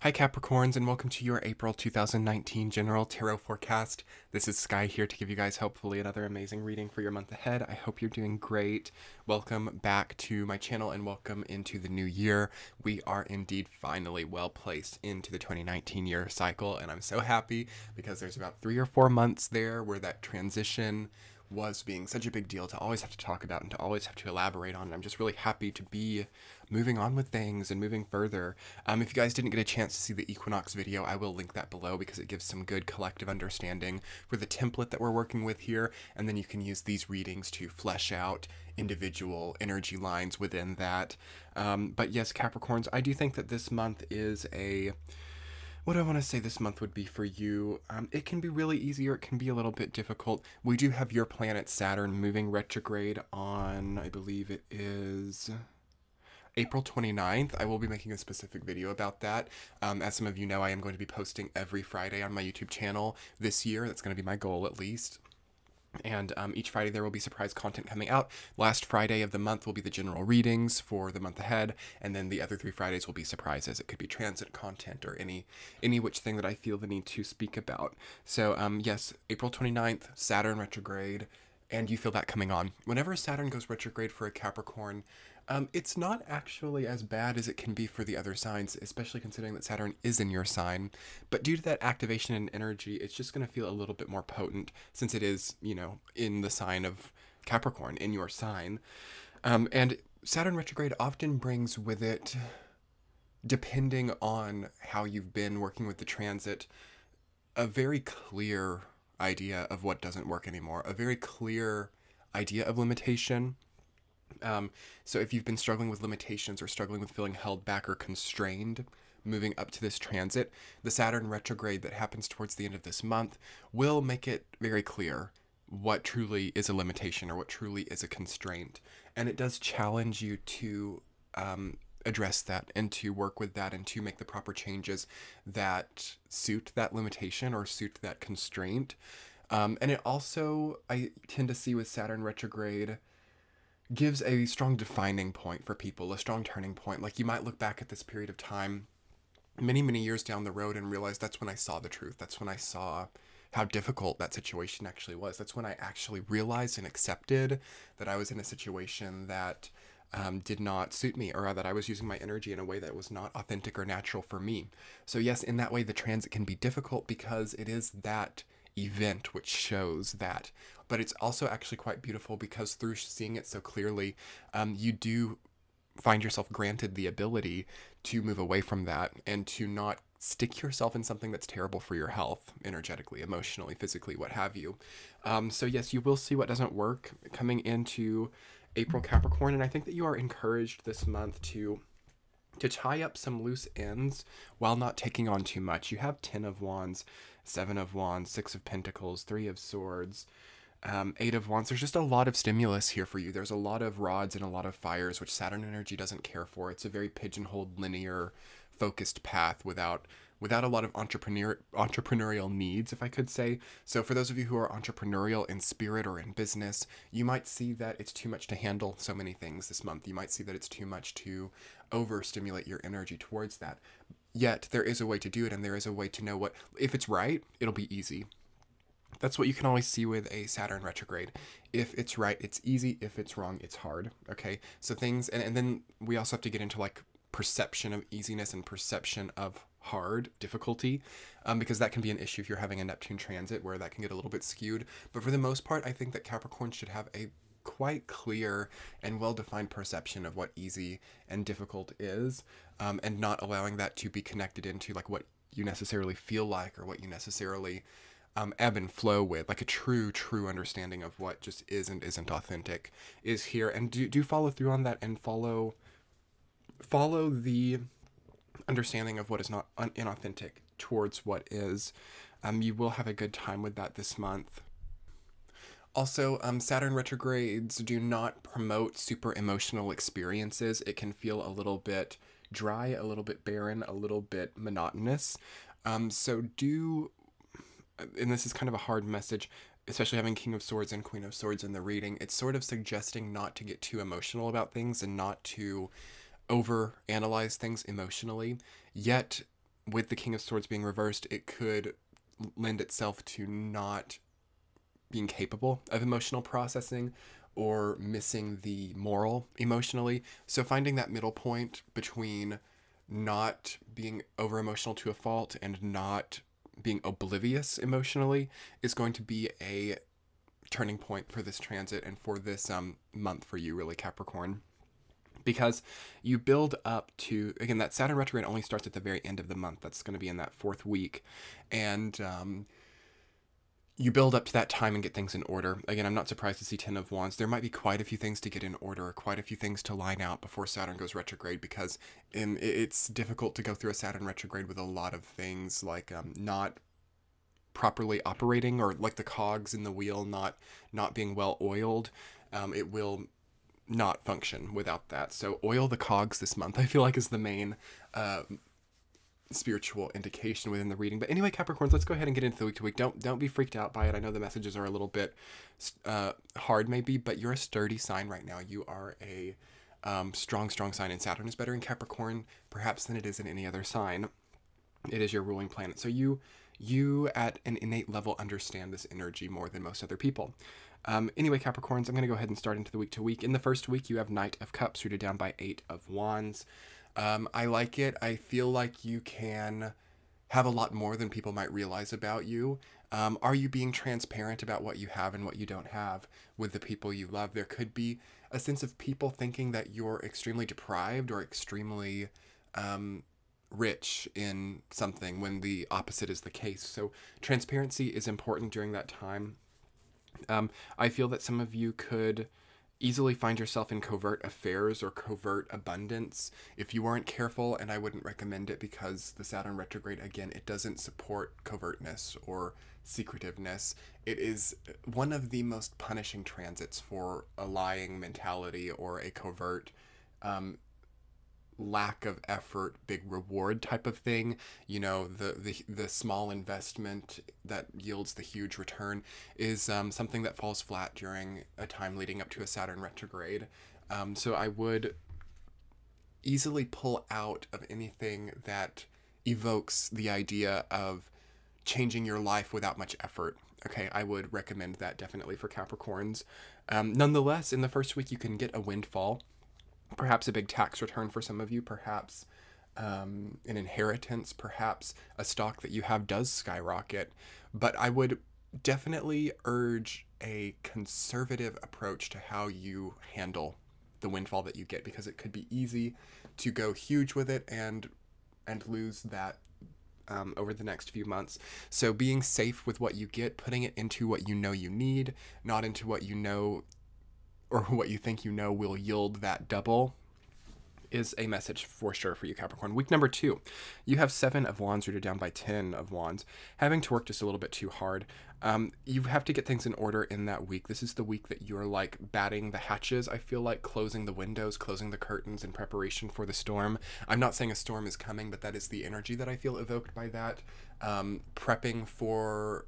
Hi Capricorns, and welcome to your April 2019 General Tarot Forecast. This is Sky here to give you guys hopefully another amazing reading for your month ahead. I hope you're doing great. Welcome back to my channel and welcome into the new year. We are indeed finally well placed into the 2019 year cycle, and I'm so happy because there's about 3 or 4 months there where that transition was being such a big deal to always have to talk about and to always have to elaborate on. And I'm just really happy to be moving on with things and moving further. If you guys didn't get a chance to see the equinox video, I will link that below because it gives some good collective understanding for the template that we're working with here. And then you can use these readings to flesh out individual energy lines within that. But yes, Capricorns, I do think that this month is what do I want to say this month would be for you? It can be really easy or it can be a little bit difficult. We do have your planet Saturn moving retrograde on, I believe it is April 29th. I will be making a specific video about that. As some of you know, I am going to be posting every Friday on my YouTube channel this year. That's going to be my goal at least. And each Friday there will be surprise content coming out. Last Friday of the month will be the general readings for the month ahead, and then the other 3 Fridays will be surprises. It could be transit content or any which thing that I feel the need to speak about. So yes, April 29th, Saturn retrograde, and you feel that coming on. Whenever Saturn goes retrograde for a Capricorn, it's not actually as bad as it can be for the other signs, especially considering that Saturn is in your sign. But due to that activation and energy, it's just going to feel a little bit more potent since it is, in the sign of Capricorn, in your sign. And Saturn retrograde often brings with it, depending on how you've been working with the transit, a very clear idea of what doesn't work anymore, a very clear idea of limitation. So if you've been struggling with limitations or struggling with feeling held back or constrained moving up to this transit, the Saturn retrograde that happens towards the end of this month will make it very clear what truly is a limitation or what truly is a constraint. And it does challenge you to address that and to work with that and to make the proper changes that suit that limitation or suit that constraint. And it also, I tend to see with Saturn retrograde, gives a strong defining point for people, a strong turning point. Like you might look back at this period of time many, many years down the road and realize that's when I saw the truth. That's when I saw how difficult that situation actually was. That's when I actually realized and accepted that I was in a situation that did not suit me, or that I was using my energy in a way that was not authentic or natural for me. So yes, in that way, the transit can be difficult because it is that event which shows that. But it's also actually quite beautiful because through seeing it so clearly, you do find yourself granted the ability to move away from that and to not stick yourself in something that's terrible for your health, energetically, emotionally, physically, what have you. So yes, you will see what doesn't work coming into April, Capricorn, and I think that you are encouraged this month to tie up some loose ends while not taking on too much. You have 10 of Wands, 7 of Wands, 6 of Pentacles, 3 of Swords, 8 of Wands. There's just a lot of stimulus here for you. There's a lot of rods and a lot of fires, which Saturn energy doesn't care for. It's a very pigeonholed, linear, focused path without a lot of entrepreneurial needs, if I could say. So for those of you who are entrepreneurial in spirit or in business, you might see that it's too much to handle so many things this month. You might see that it's too much to overstimulate your energy towards that. Yet there is a way to do it, and there is a way to know if it's right, it'll be easy. That's what you can always see with a Saturn retrograde. If it's right, it's easy. If it's wrong, it's hard. Okay, so things, and then we also have to get into like perception of easiness and perception of hard difficulty, because that can be an issue if you're having a Neptune transit where that can get a little bit skewed. But for the most part, I think that Capricorn should have a quite clear and well-defined perception of what easy and difficult is, and not allowing that to be connected into like what you necessarily feel like or what you necessarily ebb and flow with. Like a true understanding of what just is and isn't authentic is here. And do follow through on that and follow the understanding of what is not inauthentic towards what is. You will have a good time with that this month. Also, Saturn retrogrades do not promote super emotional experiences. It can feel a little bit dry, a little bit barren, a little bit monotonous. So and this is kind of a hard message, especially having King of Swords and Queen of Swords in the reading, it's sort of suggesting not to get too emotional about things and not to over analyze things emotionally. Yet with the King of Swords being reversed, it could lend itself to not being capable of emotional processing or missing the moral emotionally. So finding that middle point between not being over emotional to a fault and not being oblivious emotionally is going to be a turning point for this transit and for this month for you, really, Capricorn. Because you build up to, again, that Saturn retrograde only starts at the very end of the month. That's going to be in that 4th week. And you build up to that time and get things in order. Again, I'm not surprised to see 10 of Wands. There might be quite a few things to get in order, quite a few things to line out before Saturn goes retrograde, because it's difficult to go through a Saturn retrograde with a lot of things like not properly operating, or like the cogs in the wheel not being well oiled. It will not function without that. So oil the cogs this month, I feel like, is the main spiritual indication within the reading. But anyway, Capricorns, let's go ahead and get into the week to week. Don't be freaked out by it. I know the messages are a little bit hard maybe, but you're a sturdy sign right now. You are a strong sign, and Saturn is better in Capricorn perhaps than it is in any other sign. It is your ruling planet. So you at an innate level understand this energy more than most other people. Anyway, Capricorns, I'm going to go ahead and start into the week to week. In the first week, you have Knight of Cups rooted down by 8 of Wands. I like it. I feel like you can have a lot more than people might realize about you. Are you being transparent about what you have and what you don't have with the people you love? There could be a sense of people thinking that you're extremely deprived or extremely rich in something when the opposite is the case. So transparency is important during that time. I feel that some of you could easily find yourself in covert affairs or covert abundance if you aren't careful, and I wouldn't recommend it because the Saturn retrograde, again, it doesn't support covertness or secretiveness. It is one of the most punishing transits for a lying mentality or a covert lack of effort, big reward type of thing. You know, the small investment that yields the huge return is something that falls flat during a time leading up to a Saturn retrograde. So I would easily pull out of anything that evokes the idea of changing your life without much effort. Okay, I would recommend that definitely for Capricorns. Nonetheless, in the first week, you can get a windfall. Perhaps a big tax return for some of you, perhaps an inheritance, perhaps a stock that you have does skyrocket. But I would definitely urge a conservative approach to how you handle the windfall that you get, because it could be easy to go huge with it and lose that over the next few months. So being safe with what you get, putting it into what you know you need, not into what you know or what you think you know will yield that double, is a message for sure for you, Capricorn. Week number 2, you have 7 of Wands rooted down by 10 of Wands, having to work just a little bit too hard. You have to get things in order in that week. This is the week that you're like batting the hatches, I feel like, closing the windows, closing the curtains in preparation for the storm. I'm not saying a storm is coming, but that is the energy that I feel evoked by that. Prepping for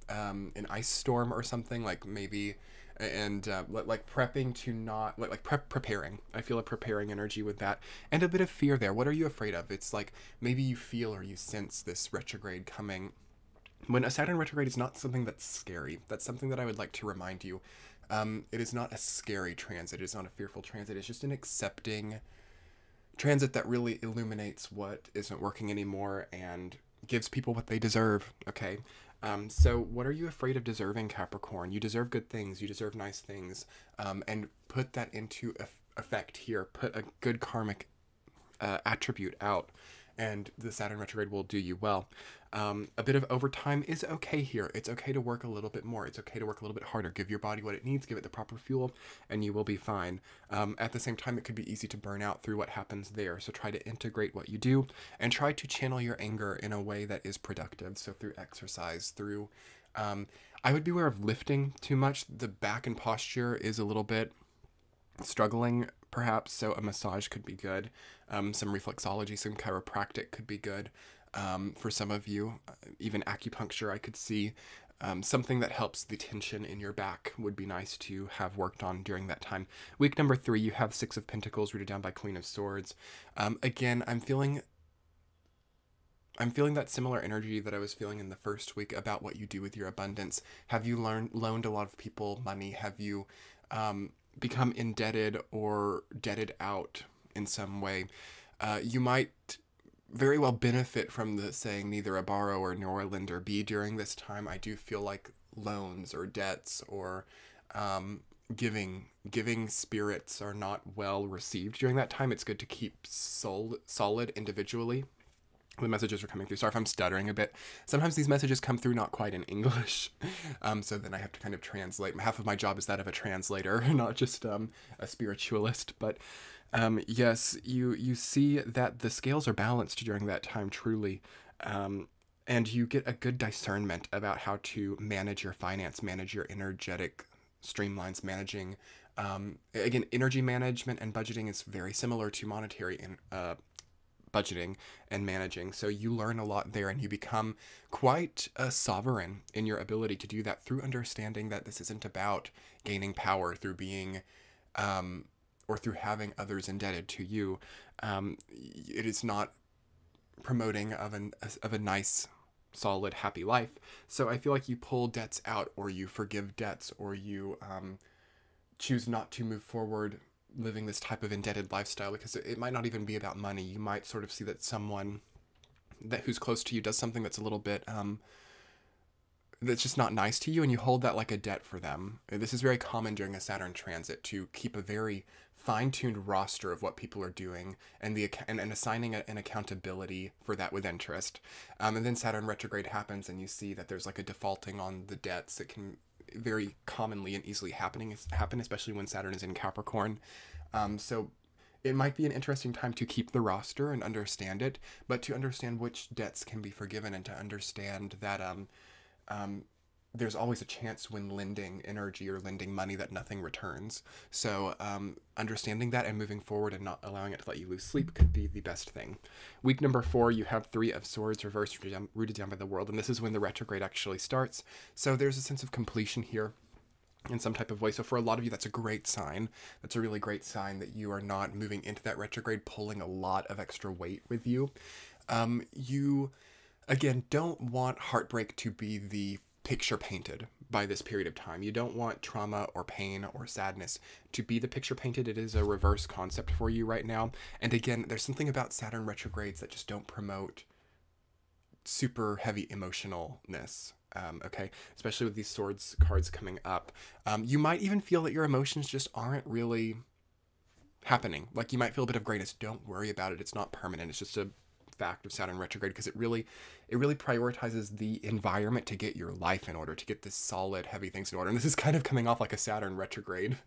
an ice storm or something, like maybe, and like prepping to not preparing. I feel a preparing energy with that, and a bit of fear there. What are you afraid of? It's like maybe you feel or you sense this retrograde coming. When a Saturn retrograde is not something that's scary, that's something that I would like to remind you. It is not a scary transit. It is not a fearful transit. It's just an accepting transit that really illuminates what isn't working anymore and gives people what they deserve. Okay. So what are you afraid of deserving, Capricorn? You deserve good things. You deserve nice things. And put that into effect here. Put a good karmic attribute out, and the Saturn retrograde will do you well. A bit of overtime is okay here. It's okay to work a little bit more. It's okay to work a little bit harder. Give your body what it needs. Give it the proper fuel, and you will be fine. At the same time, it could be easy to burn out through what happens there. So try to integrate what you do, and try to channel your anger in a way that is productive. So through exercise, through... I would beware of lifting too much. The back and posture is a little bit struggling, perhaps, so a massage could be good. Some reflexology, some chiropractic could be good. For some of you, even acupuncture I could see. Something that helps the tension in your back would be nice to have worked on during that time. Week number 3, you have 6 of Pentacles rooted down by Queen of Swords. Again, I'm feeling I'm feeling that similar energy that I was feeling in the first week about what you do with your abundance. Have you loaned a lot of people money? Have you become indebted or debted out in some way? You might very well benefit from the saying neither a borrower nor a lender be during this time. I do feel like loans or debts or giving spirits are not well received during that time. It's good to keep solid individually. The messages are coming through. Sorry if I'm stuttering a bit. Sometimes these messages come through not quite in English, so then I have to kind of translate. Half of my job is that of a translator, not just a spiritualist. But yes, you see that the scales are balanced during that time, truly, and you get a good discernment about how to manage your finance, manage your energetic streamlines, managing. Again, energy management and budgeting is very similar to monetary budgeting and managing. So you learn a lot there, and you become quite a sovereign in your ability to do that through understanding that this isn't about gaining power through being or through having others indebted to you. It is not promoting of a nice, solid, happy life. So I feel like you pull debts out, or you forgive debts, or you choose not to move forward living this type of indebted lifestyle, because it might not even be about money. You might sort of see that someone who's close to you does something that's a little bit that's just not nice to you, and you hold that like a debt for them. This is very common during a Saturn transit, to keep a very fine-tuned roster of what people are doing, and and assigning an accountability for that with interest. And then Saturn retrograde happens, and you see that there's like a defaulting on the debts. It can very commonly and easily happen, especially when Saturn is in Capricorn. So it might be an interesting time to keep the roster and understand it, but to understand which debts can be forgiven, and to understand that there's always a chance when lending energy or lending money that nothing returns. So understanding that and moving forward and not allowing it to let you lose sleep could be the best thing. Week number 4, you have 3 of Swords reversed, rooted down by the world, and this is when the retrograde actually starts. So there's a sense of completion here in some type of way. So for a lot of you, that's a great sign. That's a really great sign that you are not moving into that retrograde pulling a lot of extra weight with you. You, again, don't want heartbreak to be the picture painted by this period of time. You don't want trauma or pain or sadness to be the picture painted. It is a reverse concept for you right now. And again, there's something about Saturn retrogrades that just don't promote super heavy emotionalness. Okay, especially with these Swords cards coming up. You might even feel that your emotions just aren't really happening. Like, you might feel a bit of greatness. Don't worry about it. It's not permanent. It's just a fact of Saturn retrograde, because it really prioritizes the environment to get your life in order, to get this solid, heavy things in order. And this is kind of coming off like a Saturn retrograde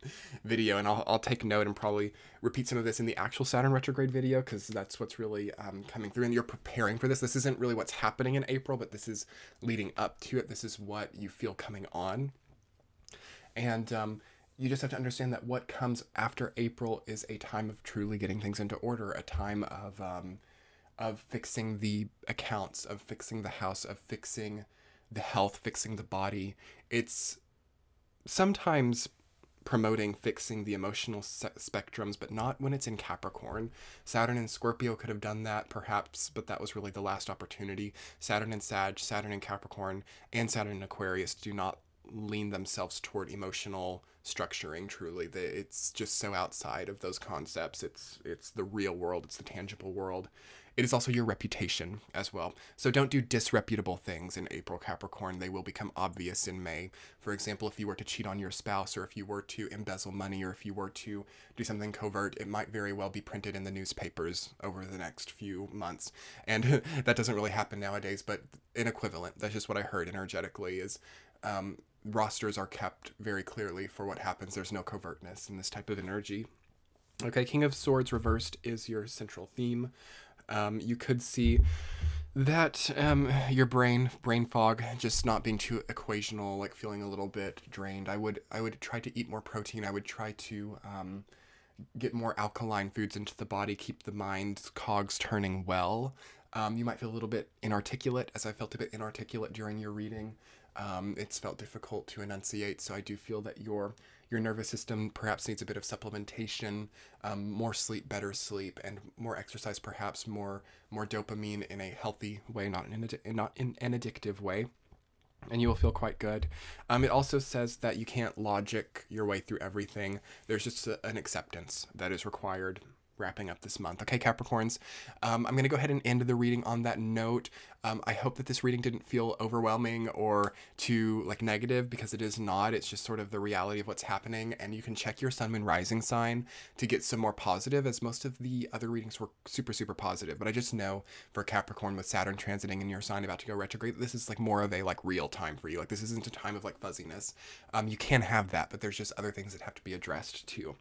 video, and I'll take note and probably repeat some of this in the actual Saturn retrograde video, because that's what's really coming through, and you're preparing for this. This isn't really what's happening in April, but this is leading up to it. This is what you feel coming on. And you just have to understand that what comes after April is a time of truly getting things into order, a time of fixing the accounts, of fixing the house, of fixing the health, fixing the body. It's sometimes promoting fixing the emotional spectrums, but not when it's in Capricorn. Saturn and Scorpio could have done that, perhaps, but that was really the last opportunity. Saturn and Sag, Saturn and Capricorn, and Saturn and Aquarius do not lean themselves toward emotional structuring, truly. It's just so outside of those concepts. It's the real world. It's the tangible world. It is also your reputation as well. So don't do disreputable things in April, Capricorn. They will become obvious in May. For example, if you were to cheat on your spouse, or if you were to embezzle money, or if you were to do something covert, it might very well be printed in the newspapers over the next few months. And that doesn't really happen nowadays, but an equivalent. That's just what I heard energetically is rosters are kept very clearly for what happens. There's no covertness in this type of energy. Okay, King of Swords reversed is your central theme. You could see that your brain fog, just not being too equational, like feeling a little bit drained. I would try to eat more protein. I would try to get more alkaline foods into the body, keep the mind's cogs turning well. You might feel a little bit inarticulate, as I felt a bit inarticulate during your reading. It's felt difficult to enunciate, so I do feel that your your nervous system perhaps needs a bit of supplementation, more sleep, better sleep, and more exercise, perhaps more dopamine in a healthy way, not in an addictive way. And you will feel quite good. It also says that you can't logic your way through everything. There's just an acceptance that is required wrapping up this month. Okay, Capricorns, I'm going to go ahead and end the reading on that note. I hope that this reading didn't feel overwhelming or too like negative, because it is not. It's just sort of the reality of what's happening, and you can check your sun, moon, rising sign to get some more positive, as most of the other readings were super, super positive. But I just know for Capricorn, with Saturn transiting in your sign about to go retrograde, this is like more of a like real time for you. Like, this isn't a time of like fuzziness. You can have that, but there's just other things that have to be addressed too.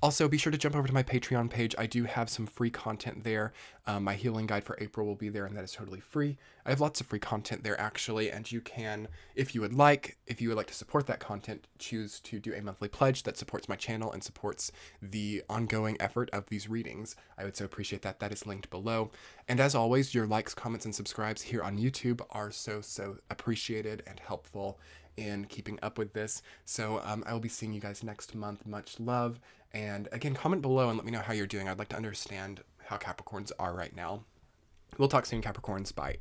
Also, be sure to jump over to my Patreon page. I do have some free content there. My healing guide for April will be there, and that is totally free. I have lots of free content there actually, and you can, if you would like to support that content, choose to do a monthly pledge that supports my channel and supports the ongoing effort of these readings. I would so appreciate that. That is linked below. And as always, your likes, comments, and subscribes here on YouTube are so appreciated and helpful in keeping up with this. So I will be seeing you guys next month. Much love. And again, comment below and let me know how you're doing. I'd like to understand how Capricorns are right now. We'll talk soon, Capricorns. Bye.